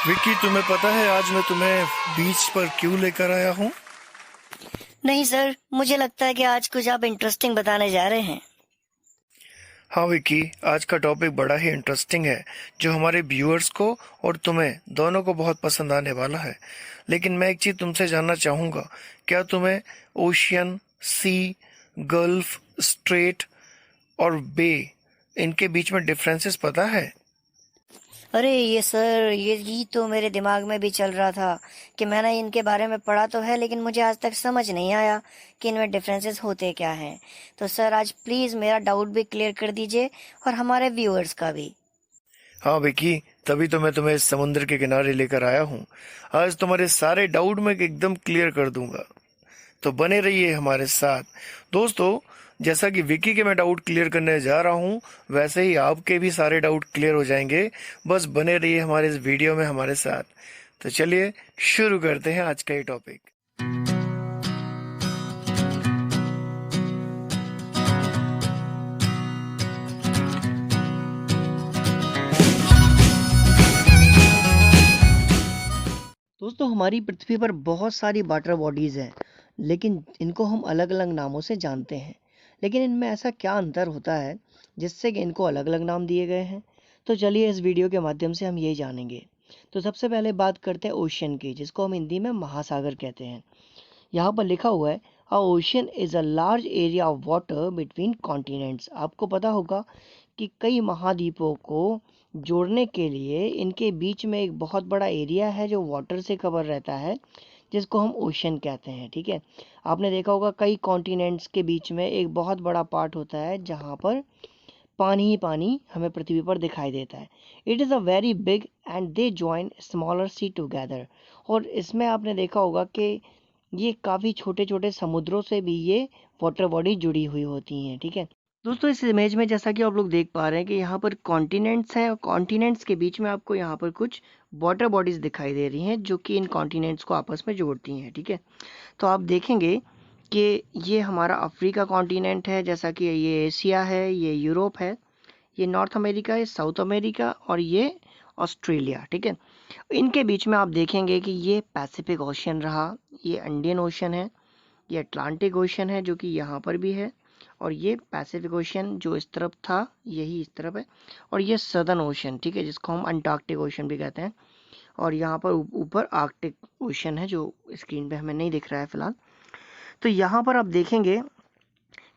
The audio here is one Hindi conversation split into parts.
विक्की, तुम्हें पता है आज मैं तुम्हें बीच पर क्यों लेकर आया हूँ? नहीं सर, मुझे लगता है कि आज कुछ आप इंटरेस्टिंग बताने जा रहे हैं। हाँ विक्की, आज का टॉपिक बड़ा ही इंटरेस्टिंग है जो हमारे व्यूअर्स को और तुम्हें दोनों को बहुत पसंद आने वाला है। लेकिन मैं एक चीज तुमसे जानना चाहूंगा, क्या तुम्हें ओशियन, सी, गल्फ, स्ट्रेट और बे इनके बीच में डिफरेंसेस पता है? अरे ये सर, ये तो मेरे दिमाग में भी चल रहा था कि मैंने इनके बारे में पढ़ा तो है, लेकिन मुझे आज तक समझ नहीं आया कि इनमें डिफरेंसेस होते क्या हैं। तो सर आज प्लीज मेरा डाउट भी क्लियर कर दीजिए और हमारे व्यूअर्स का भी। हाँ विकी, तभी तो मैं तुम्हें इस समुद्र के किनारे लेकर आया हूँ। आज तुम्हारे सारे डाउट मैं एकदम क्लियर कर दूंगा, तो बने रहिए हमारे साथ। दोस्तों, जैसा कि विकी के मैं डाउट क्लियर करने जा रहा हूँ, वैसे ही आपके भी सारे डाउट क्लियर हो जाएंगे। बस बने रहिए हमारे इस वीडियो में हमारे साथ। तो चलिए शुरू करते हैं आज का ये टॉपिक। दोस्तों, हमारी पृथ्वी पर बहुत सारी वाटर बॉडीज हैं, लेकिन इनको हम अलग अलग नामों से जानते हैं। लेकिन इनमें ऐसा क्या अंतर होता है जिससे कि इनको अलग अलग नाम दिए गए हैं? तो चलिए इस वीडियो के माध्यम से हम यही जानेंगे। तो सबसे पहले बात करते हैं ओशियन की, जिसको हम हिंदी में महासागर कहते हैं। यहाँ पर लिखा हुआ है, a ocean is a large area of water between continents. आपको पता होगा कि कई महाद्वीपों को जोड़ने के लिए इनके बीच में एक बहुत बड़ा एरिया है जो वाटर से कवर रहता है, जिसको हम ओशन कहते हैं। ठीक है, आपने देखा होगा कई कॉन्टिनेंट्स के बीच में एक बहुत बड़ा पार्ट होता है जहाँ पर पानी ही पानी हमें पृथ्वी पर दिखाई देता है। It is a very big and they join smaller sea together. और इसमें आपने देखा होगा कि ये काफ़ी छोटे छोटे समुद्रों से भी ये वाटर बॉडी जुड़ी हुई होती हैं। ठीक है दोस्तों, इस इमेज में जैसा कि आप लोग देख पा रहे हैं कि यहाँ पर कॉन्टिनेंट्स हैं और कॉन्टिनेंट्स के बीच में आपको यहाँ पर कुछ वाटर बॉडीज दिखाई दे रही हैं जो कि इन कॉन्टिनेंट्स को आपस में जोड़ती हैं। ठीक है, तो आप देखेंगे कि ये हमारा अफ्रीका कॉन्टिनेंट है, जैसा कि ये एशिया है, ये यूरोप है, ये नॉर्थ अमेरिका है, साउथ अमेरिका और ये ऑस्ट्रेलिया। ठीक है, इनके बीच में आप देखेंगे कि ये पैसिफिक ओशियन रहा, ये इंडियन ओशियन है, ये अटलांटिक ओशियन है जो कि यहाँ पर भी है, और ये पैसिफिक ओशियन जो इस तरफ था यही इस तरफ है, और ये सदर्न ओशियन, ठीक है, जिसको हम अंटार्कटिक ओशियन भी कहते हैं। और यहाँ पर ऊपर आर्कटिक ओशियन है जो स्क्रीन पे हमें नहीं दिख रहा है फिलहाल। तो यहाँ पर आप देखेंगे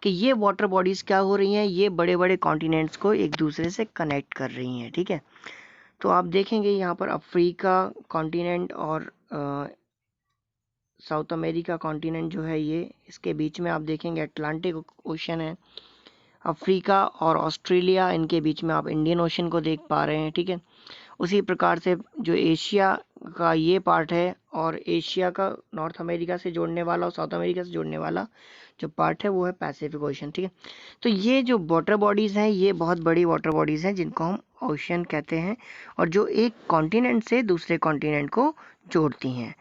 कि ये वाटर बॉडीज क्या हो रही हैं, ये बड़े बड़े कॉन्टिनेंट्स को एक दूसरे से कनेक्ट कर रही हैं। ठीक है, तो आप देखेंगे यहाँ पर अफ्रीका कॉन्टिनेंट और साउथ अमेरिका कॉन्टिनेंट जो है, ये इसके बीच में आप देखेंगे अटलांटिक ओशन है। अफ्रीका और ऑस्ट्रेलिया, इनके बीच में आप इंडियन ओशन को देख पा रहे हैं। ठीक है, उसी प्रकार से जो एशिया का ये पार्ट है और एशिया का नॉर्थ अमेरिका से जोड़ने वाला और साउथ अमेरिका से जोड़ने वाला जो पार्ट है वो है पैसिफिक ओशन। ठीक है, तो ये जो वाटर बॉडीज़ हैं ये बहुत बड़ी वाटर बॉडीज़ हैं जिनको हम ओशन कहते हैं, और जो एक कॉन्टिनेंट से दूसरे कॉन्टिनेंट को जोड़ती हैं।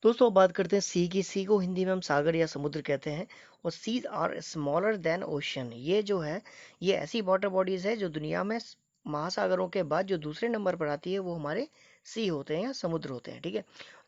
दोस्तों, बात करते हैं सी की। सी को हिंदी में हम सागर या समुद्र कहते हैं, और seas are smaller than ocean. ये जो है ये ऐसी वाटर बॉडीज है जो दुनिया में महासागरों के बाद जो दूसरे नंबर पर आती है वो हमारे सी होते हैं या समुद्र होते हैं। ठीक है,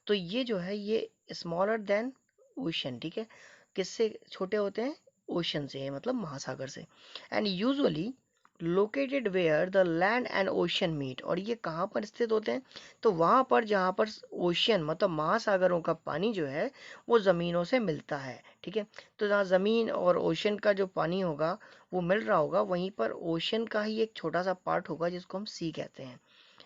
तो ये जो है ये स्मॉलर देन ओशन। ठीक है, किससे छोटे होते हैं? ओशन से, मतलब महासागर से। And usually located where the land and ocean meet. और ये कहाँ पर स्थित होते हैं? तो वहाँ पर जहाँ पर ओशियन मतलब महासागरों का पानी जो है वो ज़मीनों से मिलता है। ठीक है, तो जहाँ ज़मीन और ओशन का जो पानी होगा वो मिल रहा होगा, वहीं पर ओशन का ही एक छोटा सा पार्ट होगा जिसको हम सी कहते हैं।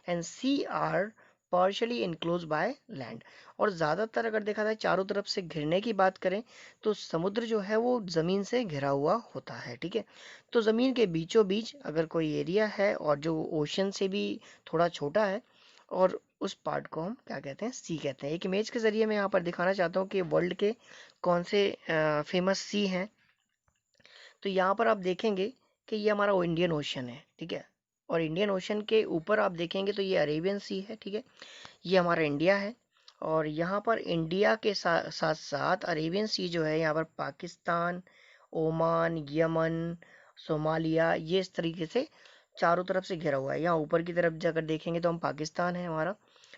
And sea are partially enclose by land. और ज़्यादातर अगर देखा जाए चारों तरफ से घिरने की बात करें तो समुद्र जो है वो ज़मीन से घिरा हुआ होता है। ठीक है, तो ज़मीन के बीचों बीच अगर कोई एरिया है और जो ओशन से भी थोड़ा छोटा है, और उस पार्ट को हम क्या कहते हैं? सी कहते हैं। एक इमेज के ज़रिए मैं यहाँ पर दिखाना चाहता हूँ कि वर्ल्ड के कौन से फेमस सी हैं। तो यहाँ पर आप देखेंगे कि ये हमारा इंडियन ओशन है। ठीक है, और इंडियन ओशन के ऊपर आप देखेंगे तो ये अरेबियन सी है। ठीक है, ये हमारा इंडिया है, और यहाँ पर इंडिया के साथ साथ अरेबियन सी जो है यहाँ पर पाकिस्तान, ओमान, यमन, सोमालिया, ये इस तरीके से चारों तरफ से घिरा हुआ है। यहाँ ऊपर की तरफ जाकर देखेंगे तो हम पाकिस्तान है हमारा,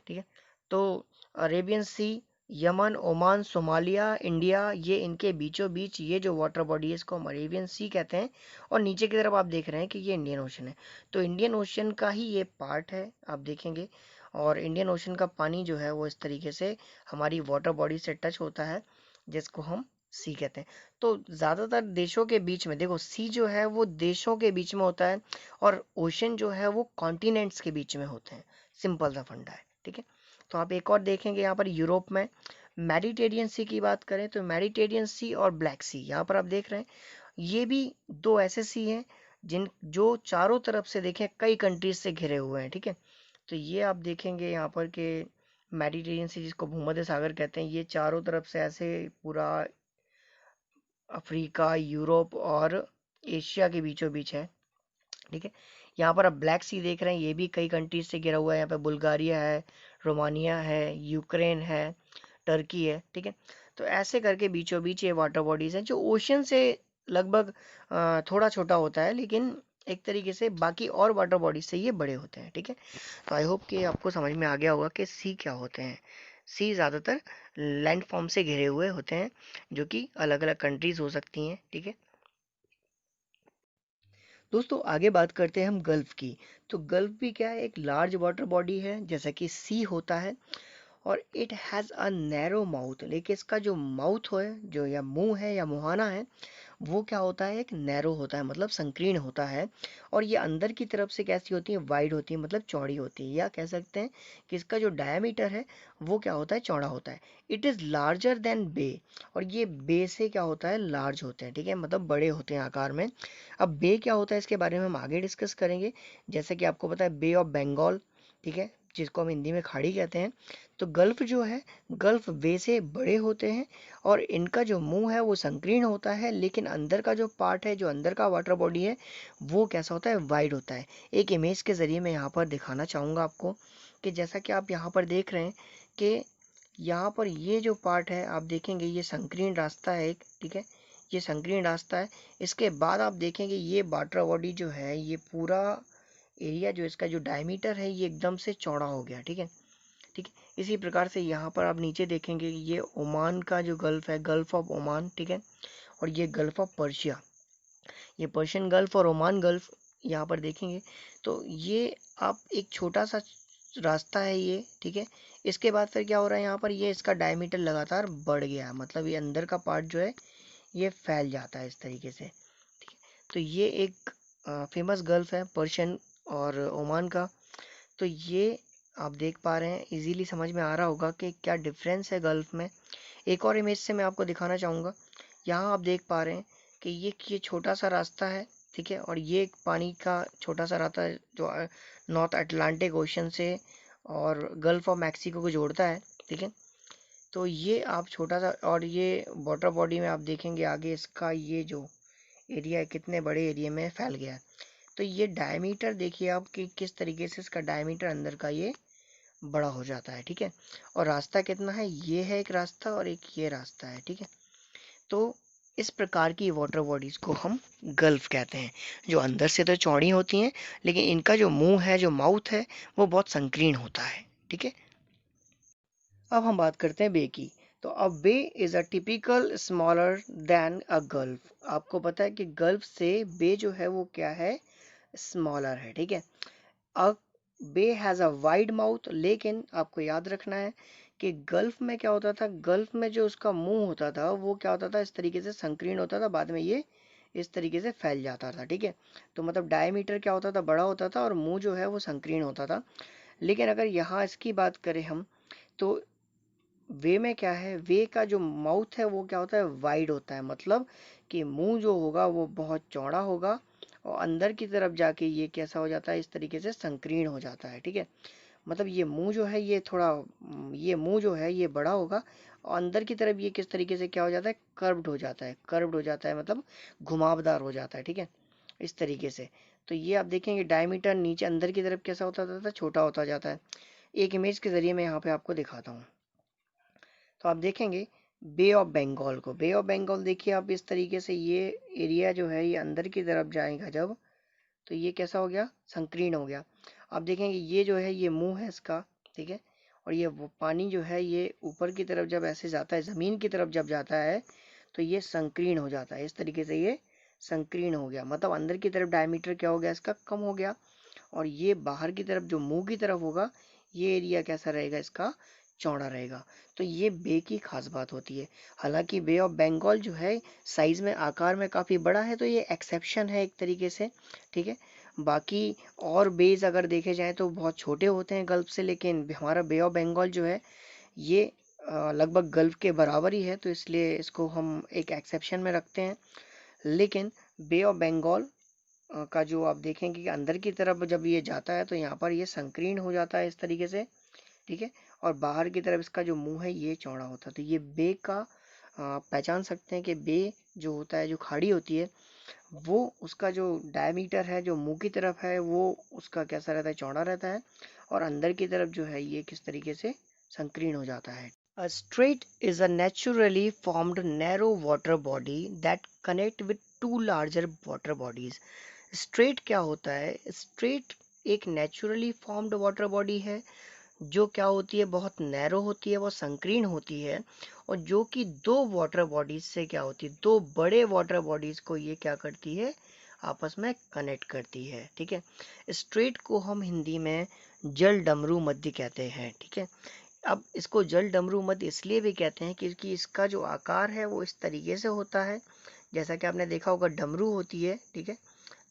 ठीक है। तो अरेबियन सी, यमन, ओमान, सोमालिया, इंडिया, ये इनके बीचों बीच ये जो वाटर बॉडी है इसको हम अरेबियन सी कहते हैं। और नीचे की तरफ आप देख रहे हैं कि ये इंडियन ओशन है। तो इंडियन ओशन का ही ये पार्ट है, आप देखेंगे। और इंडियन ओशन का पानी जो है वो इस तरीके से हमारी वाटर बॉडी से टच होता है, जिसको हम सी कहते हैं। तो ज़्यादातर देशों के बीच में देखो, सी जो है वो देशों के बीच में होता है, और ओशन जो है वो कॉन्टिनेंट्स के बीच में होते हैं। सिंपल सा फंडा है, ठीक है। तो आप एक और देखेंगे यहाँ पर यूरोप में मेडिटेरियन सी की बात करें तो मेडिटेरियन सी और ब्लैक सी यहाँ पर आप देख रहे हैं, ये भी दो ऐसे सी हैं जिन जो चारों तरफ से देखें कई कंट्रीज से घिरे हुए हैं, ठीक है। तो ये आप देखेंगे यहाँ पर कि मेडिटेरियन सी, जिसको भूमध्य सागर कहते हैं, ये चारों तरफ से ऐसे पूरा अफ्रीका, यूरोप और एशिया के बीचों बीच है, ठीक है। यहाँ पर आप ब्लैक सी देख रहे हैं, ये भी कई कंट्रीज से घिरा हुआ है। यहाँ पे बुल्गारिया है, रोमानिया है, यूक्रेन है, टर्की है, ठीक है। तो ऐसे करके बीचों बीच ये वाटर बॉडीज हैं जो ओशन से लगभग थोड़ा छोटा होता है, लेकिन एक तरीके से बाकी और वाटर बॉडीज से ये बड़े होते हैं, ठीक है। तो आई होप कि आपको समझ में आ गया होगा कि सी क्या होते हैं। सी ज़्यादातर लैंड फॉर्म से घिरे हुए होते हैं, जो कि अलग अलग कंट्रीज हो सकती हैं, ठीक है। दोस्तों आगे बात करते हैं हम गल्फ की। तो गल्फ भी क्या है, एक लार्ज वाटर बॉडी है जैसा कि सी होता है, और it has a narrow mouth. लेकिन इसका जो माउथ है, जो या मुंह है या मुहाना है, वो क्या होता है, एक नैरो होता है, मतलब संकीर्ण होता है। और ये अंदर की तरफ से कैसी होती है, वाइड होती है, मतलब चौड़ी होती है, या कह सकते हैं कि इसका जो डायमीटर है वो क्या होता है, चौड़ा होता है। इट इज़ लार्जर देन बे, और ये बे से क्या होता है, लार्ज होते हैं, ठीक है, मतलब बड़े होते हैं आकार में। अब बे क्या होता है इसके बारे में हम आगे डिस्कस करेंगे। जैसा कि आपको पता है बे ऑफ बंगाल, ठीक है, जिसको हम हिंदी में खाड़ी कहते हैं। तो गल्फ जो है, गल्फ बे से बड़े होते हैं, और इनका जो मुंह है वो संकीर्ण होता है, लेकिन अंदर का जो पार्ट है, जो अंदर का वाटर बॉडी है, वो कैसा होता है, वाइड होता है। एक इमेज के ज़रिए मैं यहाँ पर दिखाना चाहूँगा आपको, कि जैसा कि आप यहाँ पर देख रहे हैं कि यहाँ पर ये जो पार्ट है आप देखेंगे, ये संकीर्ण रास्ता है एक, ठीक है, ये संकीर्ण रास्ता है। इसके बाद आप देखेंगे ये वाटर बॉडी जो है, ये पूरा एरिया जो इसका जो डायमीटर है ये एकदम से चौड़ा हो गया, ठीक है। ठीक है, इसी प्रकार से यहाँ पर आप नीचे देखेंगे ये ओमान का जो गल्फ है, गल्फ ऑफ ओमान, ठीक है, और ये गल्फ ऑफ पर्शिया, ये पर्शियन गल्फ और ओमान गल्फ यहाँ पर देखेंगे। तो ये आप एक छोटा सा रास्ता है ये, ठीक है। इसके बाद फिर क्या हो रहा है, यहाँ पर ये इसका डायमीटर लगातार बढ़ गया है, मतलब ये अंदर का पार्ट जो है ये फैल जाता है इस तरीके से, ठीक है। तो ये एक फेमस गल्फ है पर्शियन और ओमान का। तो ये आप देख पा रहे हैं, इजीली समझ में आ रहा होगा कि क्या डिफरेंस है गल्फ में। एक और इमेज से मैं आपको दिखाना चाहूँगा। यहाँ आप देख पा रहे हैं कि ये छोटा सा रास्ता है, ठीक है, और ये एक पानी का छोटा सा रास्ता है जो नॉर्थ अटलांटिक ओशन से और गल्फ ऑफ मैक्सिको को जोड़ता है, ठीक है। तो ये आप छोटा सा, और ये वाटर बॉडी में आप देखेंगे आगे इसका ये जो एरिया है कितने बड़े एरिया में फैल गया है। तो ये डायमीटर देखिए आप कि किस तरीके से इसका डायमीटर अंदर का ये बड़ा हो जाता है, ठीक है। और रास्ता कितना है, ये है एक रास्ता और एक ये रास्ता है, ठीक है। तो इस प्रकार की वाटर बॉडीज को हम गल्फ कहते हैं, जो अंदर से तो चौड़ी होती हैं, लेकिन इनका जो मुंह है, जो माउथ है, वो बहुत संकीर्ण होता है, ठीक है। अब हम बात करते हैं बे की। तो अब bay is a typical smaller than a gulf. आपको पता है कि गल्फ से बे जो है वो क्या है, स्मॉलर है, ठीक है। अ बे हैज़ अ वाइड माउथ, लेकिन आपको याद रखना है कि गल्फ में क्या होता था, गल्फ में जो उसका मुंह होता था वो क्या होता था, इस तरीके से संकीर्ण होता था, बाद में ये इस तरीके से फैल जाता था, ठीक है। तो मतलब डायमीटर क्या होता था, बड़ा होता था, और मुंह जो है वो संकीर्ण होता था। लेकिन अगर यहाँ इसकी बात करें हम, तो वे में क्या है, वे का जो माउथ है वो क्या होता है, वाइड होता है, मतलब कि मुंह जो होगा वो बहुत चौड़ा होगा, और अंदर की तरफ जाके ये कैसा हो जाता है, इस तरीके से संकीर्ण हो जाता है, ठीक है। मतलब ये मुंह जो है ये थोड़ा, ये मुंह जो है ये बड़ा होगा, और अंदर की तरफ ये किस तरीके से क्या हो जाता है, कर्व्ड हो जाता है, कर्व्ड हो जाता है, मतलब घुमावदार हो जाता है, ठीक है, इस तरीके से। तो ये आप देखेंगे डायमीटर नीचे अंदर की तरफ कैसा होता जाता है, छोटा होता जाता है। एक इमेज के जरिए मैं यहाँ पे आपको दिखाता हूँ। तो आप देखेंगे बे ऑफ बंगाल को, बे ऑफ बंगाल देखिए आप, इस तरीके से ये एरिया जो है ये अंदर की तरफ जाएगा जब, तो ये कैसा हो गया, संकीर्ण हो गया। आप देखेंगे ये जो है ये मुंह है इसका, ठीक है, और ये वो पानी जो है ये ऊपर की तरफ जब ऐसे जाता है, ज़मीन की तरफ जब जाता है तो ये संकीर्ण हो जाता है। इस तरीके से ये संकीर्ण हो गया, मतलब अंदर की तरफ डायमीटर क्या हो गया इसका, कम हो गया। और ये बाहर की तरफ जो मुंह की तरफ होगा, ये एरिया कैसा रहेगा इसका, चौड़ा रहेगा। तो ये बे की खास बात होती है। हालांकि बे ऑफ बंगाल जो है साइज में, आकार में काफ़ी बड़ा है, तो ये एक्सेप्शन है एक तरीके से, ठीक है। बाकी और बेज अगर देखे जाएं तो बहुत छोटे होते हैं गल्फ से, लेकिन हमारा बे ऑफ बंगाल जो है ये लगभग गल्फ के बराबर ही है, तो इसलिए इसको हम एक एक्सेप्शन में रखते हैं। लेकिन बे ऑफ बंगाल का जो आप देखेंगे कि अंदर की तरफ जब ये जाता है तो यहाँ पर ये संकीर्ण हो जाता है इस तरीके से, ठीक है। और बाहर की तरफ इसका जो मुंह है ये चौड़ा होता है। तो ये बे का पहचान सकते हैं कि बे जो होता है, जो खाड़ी होती है, वो उसका जो डायमीटर है, जो मुंह की तरफ है, वो उसका कैसा रहता है, चौड़ा रहता है। और अंदर की तरफ जो है ये किस तरीके से संकीर्ण हो जाता है। A strait is a naturally formed narrow water body that connect with two larger water bodies. Straight क्या होता है, स्ट्रेट एक नेचुरली फॉर्म्ड वाटर बॉडी है जो क्या होती है, बहुत नैरो होती है, वो संकीर्ण होती है, और जो कि दो वाटर बॉडीज से क्या होती है, दो बड़े वाटर बॉडीज को ये क्या करती है, आपस में कनेक्ट करती है, ठीक है। स्ट्रेट को हम हिंदी में जल डमरू मध्य कहते हैं, ठीक है। अब इसको जल डमरू मध्य इसलिए भी कहते हैं क्योंकि इसका जो आकार है वो इस तरीके से होता है, जैसा कि आपने देखा होगा डमरू होती है, ठीक है।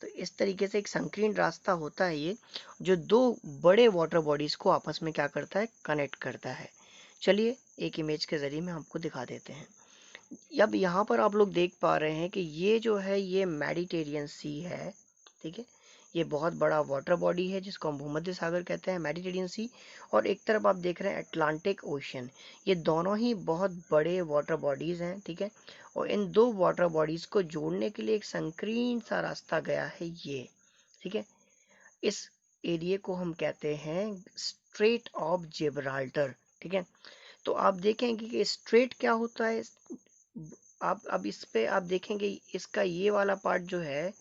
तो इस तरीके से एक संकीर्ण रास्ता होता है ये, जो दो बड़े वाटर बॉडीज को आपस में क्या करता है, कनेक्ट करता है। चलिए एक इमेज के जरिए मैं आपको दिखा देते हैं। अब यहाँ पर आप लोग देख पा रहे हैं कि ये जो है ये मेडिटेरियन सी है, ठीक है। ये बहुत बड़ा वाटर बॉडी है जिसको हम भूमध्य सागर कहते हैं, मेडिटेरियन सी। और एक तरफ आप देख रहे हैं अटलांटिक ओशन। ये दोनों ही बहुत बड़े वाटर बॉडीज हैं, ठीक है। और इन दो वाटर बॉडीज को जोड़ने के लिए एक संकीर्ण सा रास्ता गया है ये, ठीक है। इस एरिया को हम कहते हैं स्ट्रेट ऑफ जिब्राल्टर, ठीक है। तो आप देखेंगे कि स्ट्रेट क्या होता है, आप अब इस पे आप देखेंगे इसका ये वाला पार्ट जो है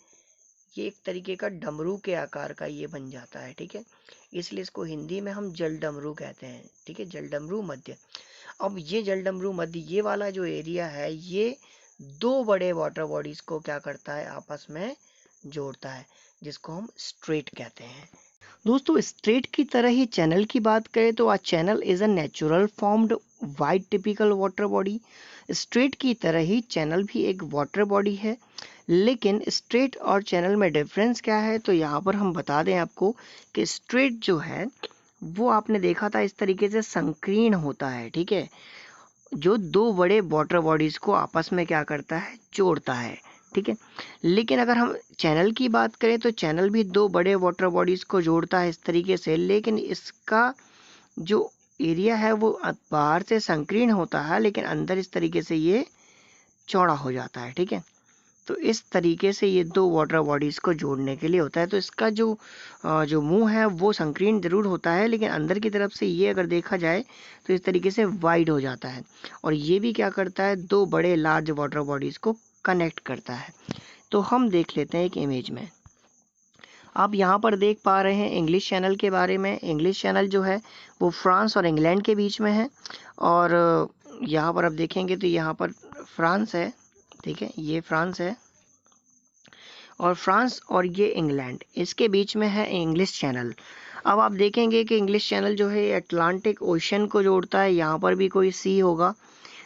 ये एक तरीके का डमरू के आकार का ये बन जाता है, ठीक है। इसलिए इसको हिंदी में हम जल डमरू कहते हैं, ठीक है, जल डमरू मध्य। अब ये जल डमरू मध्य ये वाला जो एरिया है ये दो बड़े वाटर बॉडीज को क्या करता है, आपस में जोड़ता है, जिसको हम स्ट्रेट कहते हैं। दोस्तों स्ट्रेट की तरह ही चैनल की बात करें तो आज channel is a natural formed wide typical water body. Straight की तरह ही चैनल भी एक वाटर बॉडी है, लेकिन स्ट्रेट और चैनल में डिफरेंस क्या है, तो यहाँ पर हम बता दें आपको कि स्ट्रेट जो है वो आपने देखा था इस तरीके से संकीर्ण होता है, ठीक है, जो दो बड़े वाटर बॉडीज को आपस में क्या करता है, जोड़ता है, ठीक है। लेकिन अगर हम चैनल की बात करें तो चैनल भी दो बड़े वाटर बॉडीज को जोड़ता है इस तरीके से, लेकिन इसका जो एरिया है वो बाहर से संकीर्ण होता है, लेकिन अंदर इस तरीके से ये चौड़ा हो जाता है, ठीक है। तो इस तरीके से ये दो वाटर बॉडीज को जोड़ने के लिए होता है। तो इसका जो मुंह है वो संकीर्ण जरूर होता है, लेकिन अंदर की तरफ से ये अगर देखा जाए तो इस तरीके से वाइड हो जाता है, और ये भी क्या करता है, दो बड़े लार्ज वाटर बॉडीज को कनेक्ट करता है। तो हम देख लेते हैं एक इमेज में। आप यहाँ पर देख पा रहे हैं इंग्लिश चैनल के बारे में। इंग्लिश चैनल जो है वो फ्रांस और इंग्लैंड के बीच में है, और यहाँ पर आप देखेंगे तो यहाँ पर फ्रांस है, ठीक है, ये फ्रांस है, और फ्रांस और ये इंग्लैंड, इसके बीच में है इंग्लिश चैनल। अब आप देखेंगे कि इंग्लिश चैनल जो है अटलांटिक ओशन को जोड़ता है, यहाँ पर भी कोई सी होगा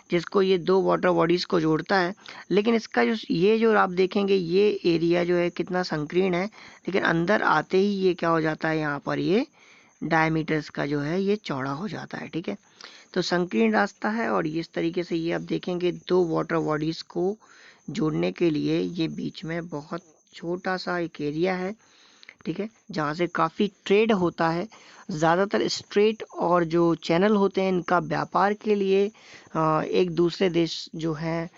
जिसको ये दो वाटर बॉडीज को जोड़ता है, लेकिन इसका जो आप देखेंगे ये एरिया जो है कितना संकीर्ण है, लेकिन अंदर आते ही ये क्या हो जाता है, यहाँ पर ये डायमीटर्स का जो है ये चौड़ा हो जाता है, ठीक है। तो संकीर्ण रास्ता है, और इस तरीके से ये आप देखेंगे दो वाटर बॉडीज को जोड़ने के लिए ये बीच में बहुत छोटा सा एक एरिया है, ठीक है, जहाँ से काफ़ी ट्रेड होता है। ज़्यादातर स्ट्रेट और जो चैनल होते हैं इनका व्यापार के लिए एक दूसरे देश जो हैं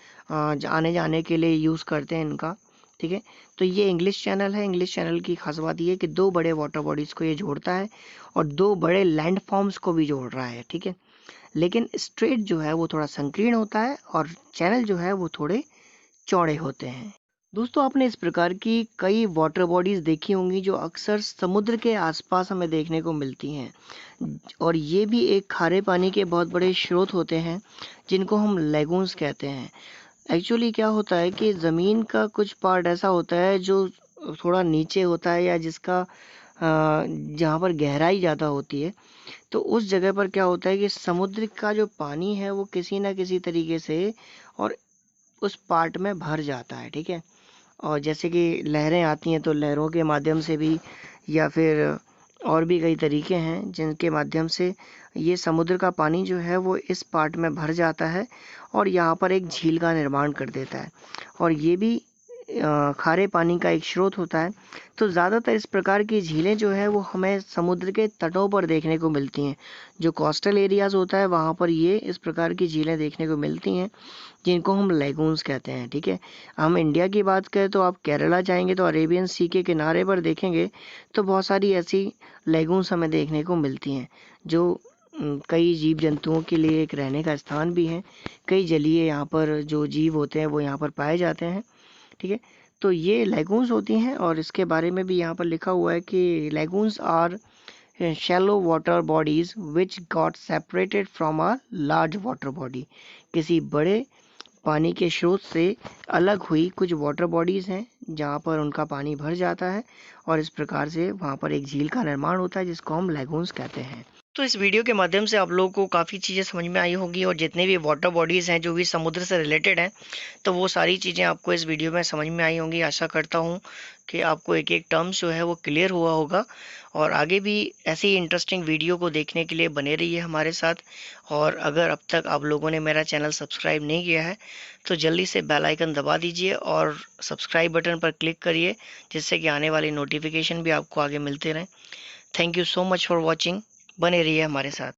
आने जाने के लिए यूज़ करते हैं इनका, ठीक है। तो ये इंग्लिश चैनल है। इंग्लिश चैनल की खास बात ये है कि दो बड़े वाटर बॉडीज़ को ये जोड़ता है, और दो बड़े लैंड फॉर्म्स को भी जोड़ रहा है, ठीक है। लेकिन स्ट्रेट जो है वो थोड़ा संकीर्ण होता है, और चैनल जो है वो थोड़े चौड़े होते हैं। दोस्तों आपने इस प्रकार की कई वाटर बॉडीज देखी होंगी जो अक्सर समुद्र के आसपास हमें देखने को मिलती हैं और ये भी एक खारे पानी के बहुत बड़े स्रोत होते हैं जिनको हम लेगून्स कहते हैं। एक्चुअली क्या होता है कि ज़मीन का कुछ पार्ट ऐसा होता है जो थोड़ा नीचे होता है या जिसका जहाँ पर गहराई ज़्यादा होती है, तो उस जगह पर क्या होता है कि समुद्र का जो पानी है वो किसी ना किसी तरीके से और उस पार्ट में भर जाता है, ठीक है। और जैसे कि लहरें आती हैं तो लहरों के माध्यम से भी या फिर और भी कई तरीके हैं जिनके माध्यम से ये समुद्र का पानी जो है वो इस पार्ट में भर जाता है और यहाँ पर एक झील का निर्माण कर देता है और ये भी खारे पानी का एक स्रोत होता है। तो ज़्यादातर इस प्रकार की झीलें जो है वो हमें समुद्र के तटों पर देखने को मिलती हैं। जो कोस्टल एरियाज़ होता है वहाँ पर ये इस प्रकार की झीलें देखने को मिलती हैं जिनको हम लेगून्स कहते हैं, ठीक है। हम इंडिया की बात करें तो आप केरला जाएंगे तो अरेबियन सी के किनारे पर देखेंगे तो बहुत सारी ऐसी लेगून्स हमें देखने को मिलती हैं जो कई जीव जंतुओं के लिए एक रहने का स्थान भी है। कई जलीय यहाँ पर जो जीव होते हैं वो यहाँ पर पाए जाते हैं, ठीक है। तो ये लेगून्स होती हैं और इसके बारे में भी यहाँ पर लिखा हुआ है कि lagoons are shallow water bodies which got separated from a large water body। किसी बड़े पानी के स्रोत से अलग हुई कुछ वाटर बॉडीज हैं जहाँ पर उनका पानी भर जाता है और इस प्रकार से वहाँ पर एक झील का निर्माण होता है जिसको हम लेगून्स कहते हैं। तो इस वीडियो के माध्यम से आप लोगों को काफ़ी चीज़ें समझ में आई होंगी और जितने भी वाटर बॉडीज़ हैं जो भी समुद्र से रिलेटेड हैं तो वो सारी चीज़ें आपको इस वीडियो में समझ में आई होंगी। आशा करता हूँ कि आपको एक एक टर्म्स जो है वो क्लियर हुआ होगा और आगे भी ऐसी ही इंटरेस्टिंग वीडियो को देखने के लिए बने रहिए हमारे साथ। और अगर अब तक आप लोगों ने मेरा चैनल सब्सक्राइब नहीं किया है तो जल्दी से बेल आइकन दबा दीजिए और सब्सक्राइब बटन पर क्लिक करिए जिससे कि आने वाली नोटिफिकेशन भी आपको आगे मिलते रहें। Thank you so much for watching. बने रहिए हमारे साथ।